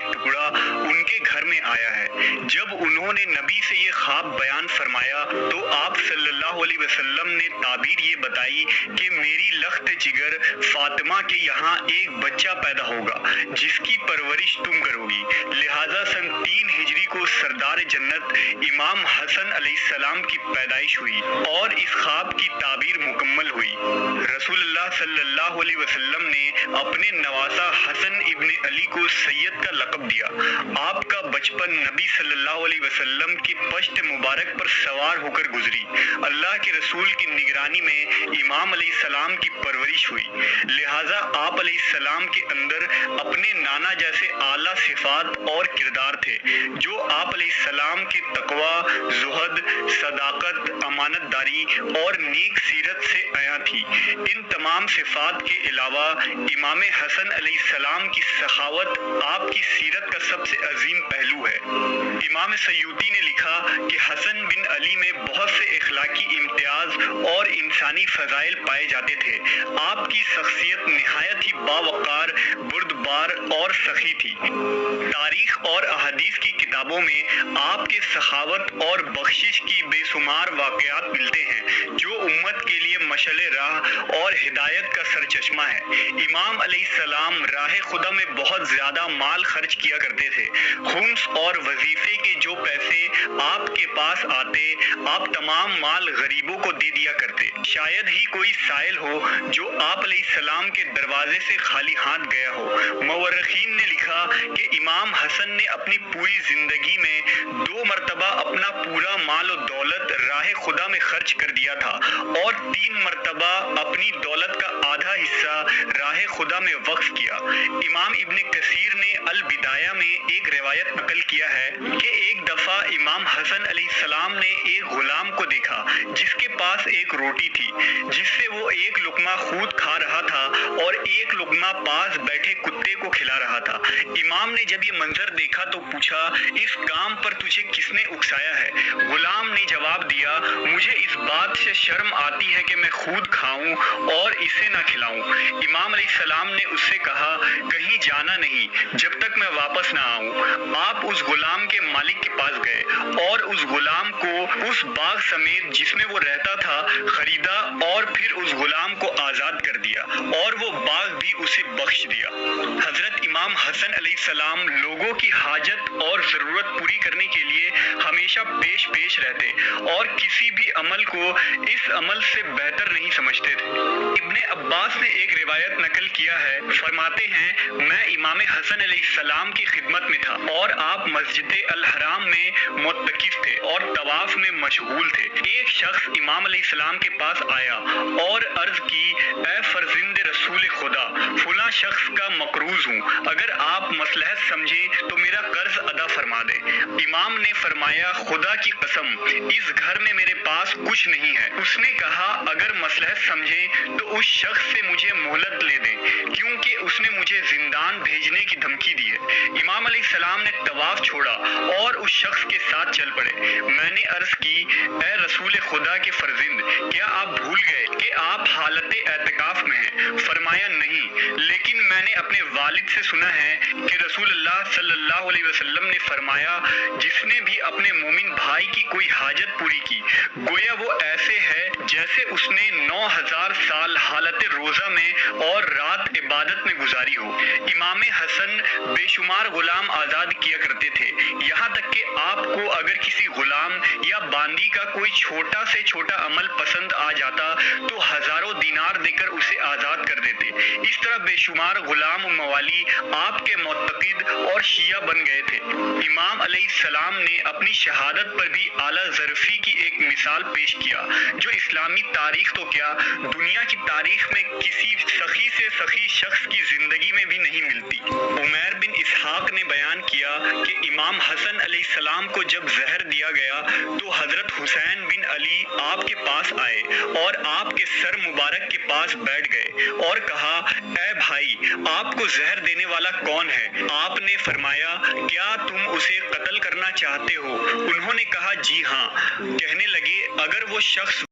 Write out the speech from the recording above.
एक टुकड़ा उनके घर में आया है। जब उन्होंने नबी से ये ख्वाब बयान फरमाया तो आप सल्लल्लाहु अलैहि वसल्लम ने ताबीर ये बताई कि मेरी लख्त जिगर फातिमा के यहाँ एक बच्चा पैदा होगा जिसकी परवरिश तुम करोगी। लिहाजा सन 3 हिजरी को सरदार जन्नत इमाम हसन अलैहिस्सलाम की पैदाइश हुई और इस ख्वाब की ताबीर मुकम्मल हुई। रसूलुल्लाह सल्लल्लाहु अलैहि वसल्लम ने अपने नवासा हसन इब्न अली को सैयद का लक़ब दिया। आपका बचपन नबी सल्लल्लाहु अलैहि वसल्लम की पश्त मुबारक पर सवार होकर गुजरी। अल्लाह के रसूल की निगरानी में इमाम अलैहिस्सलाम की परवरिश हुई। लिहाजा आप अलैहिस्सलाम के अंदर अपने नाना जैसे आला सिफात और किरदार थे जो आप अलैहिस्सलाम के तकवा, जुहद, सदाकत, अमानतदारी और नेक सीरत से आया थी। इन तमाम सिफात के अलावा इमाम हसन अलैहिस्सलाम की सखावत आपकी सीरत का सबसे अजीम पहलू है। इमाम सयूती ने लिखा कि हसन बिन अली में बहुत से इखलाकी इम्तियाज और इंसानी फजाइल पाए जाते थे। आपकी शख्सियत निहायत ही बावकार, बुर्दबार और सखी थी। तारीख और अहादीस की किताबों में आपके सखावत और बख्शिश की बेशुमार वाक़यात मिलते हैं जो उम्मत के लिए मशअले राह और हिदायत का सरचश्मा है। इमाम अलैहिस्सलाम राह खुदा में बहुत ज़्यादा माल खर्च किया करते थे। खुम्स और वजीफे के जो पैसे आपके पास आते आप तमाम माल गरीबों को दे दिया करते। शायद ही कोई साइल हो जो आप अलैहिस्सलाम के दरवाजे से खाली हाथ गया हो। मुवर्रिखीन ने लिखा कि इमाम हसन ने अपनी पूरी जिंदगी में 2 मरतबा अपना पूरा माल और दौलत राह खुदा में खर्च कर दिया था और 3 मरतबा अपनी दौलत का आधा हिस्सा राह खुदा में वक्फ किया। इमाम इब्न कसीर ने अल बिदाया में एक रिवायत नकल किया है कि एक दफा इमाम हसन अलैहिस्सलाम ने एक गुलाम को देखा जिसके पास एक रोटी थी जिससे वो एक लुकमा खुद खा रहा था और एक लुकमा पास बैठे कुत्ते को खिला रहा था। इमाम ने जब ये मंजर देखा तो पूछा, इस काम पर तुझे किसने उकसाया है? गुलाम ने जवाब दिया, मुझे इस बात से शर्म आती है कि मैं खुद खाऊं और इसे ना खिलाऊं। इमाम अलैहिस्सलाम ने उससे कहा, कहीं जाना नहीं जब तक मैं वापस ना आऊं। आप उस गुलाम के मालिक के पास गए और उस गुलाम को उस बाग समेत जिसमें वो रहता था खरीदा और फिर उस गुलाम को आज़ाद कर दिया और वो बाग भी उसे बख्श दिया। हजरत इमाम हसन अलैहिस्सलाम लोगों की हाजत और ज़रूरत पूरी करने के लिए हमेशा पेश रहते और किसी भी अमल को इस अमल से बेहतर नहीं समझते थे। इब्ने अब्बास ने एक रिवायत नकल किया है, फरमाते हैं, मैं इमाम हसन अलैहिस्सलाम की खिदमत में था और आप मस्जिद अल हराम में मुत्तकिफ थे और तवाफ में मशगूल थे। एक शख्स इमाम अलैहिस्सलाम के पास आया और अर्ज की, ए फर्जिंद रसूल खुदा, फुला शख्स का मकरूज हूँ, अगर आप मसलहत समझे तो मेरा कर्ज अदा फरमा दे। इमाम ने फरमाया, खुदा की कसम इस घर में मेरे पास कुछ नहीं है। उसने कहा, अगर मसलहत समझे तो उस शख्स से मुझे मोहलत ले दें क्योंकि उसने मुझे जिंदान भेजने की धमकी दी है। इमाम अलैहिस्सलाम ने तवाफ छोड़ा और उस शख्स के साथ चल पड़े। मैंने अर्ज की, ए रसूल खुदा के फर्जिंद, क्या आप भूल गए कि आप हालत एतकाफ में हैं? फरमाया, नहीं, लेकिन मैंने अपने वालिद से सुना है कि रसूलुल्लाह सल्लल्लाहु अलैहि वसल्लम ने फरमाया, जिसने भी अपने मोमिन भाई की कोई हाजत पूरी की गोया वो ऐसे है जैसे उसने 9000 साल हालत रोजा में और रात इबादत में गुजारी हो। इमाम हसन बेशुमार गुलाम आज़ाद किया करते थे, यहाँ तक कि आपको अगर किसी गुलाम या बांदी का कोई छोटा से छोटा अमल पसंद आ जाता तो हजारों दिनार देकर उसे आज़ाद कर देते। इस तरह बेशुमार गुलाम मवाली आपके मुत्तकिद और शिया बन गए थे। इमाम अलैहिस्सलाम ने अपनी शहादत पर भी आला ज़रफ़ी की एक मिसाल पेश किया जो इस्लामी तारीख तो क्या दुनिया की तारीख में किसी सखी से सखी शख्स की जिंदगी में भी नहीं मिलती। उमैर बिन इसहाक ने बयान किया कि इमाम हसन अलैहिस्सलाम को जब जहर दिया गया तो हजरत हुसैन बिन अली आपके पास आए और आपके सर मुबारक के पास बैठ गए और कहा, ए भाई, आपको जहर देने वाला कौन है? आपने फरमाया, क्या तुम उसे कत्ल करना चाहते हो? उन्होंने कहा, जी हाँ। कहने लगे, अगर वो शख्स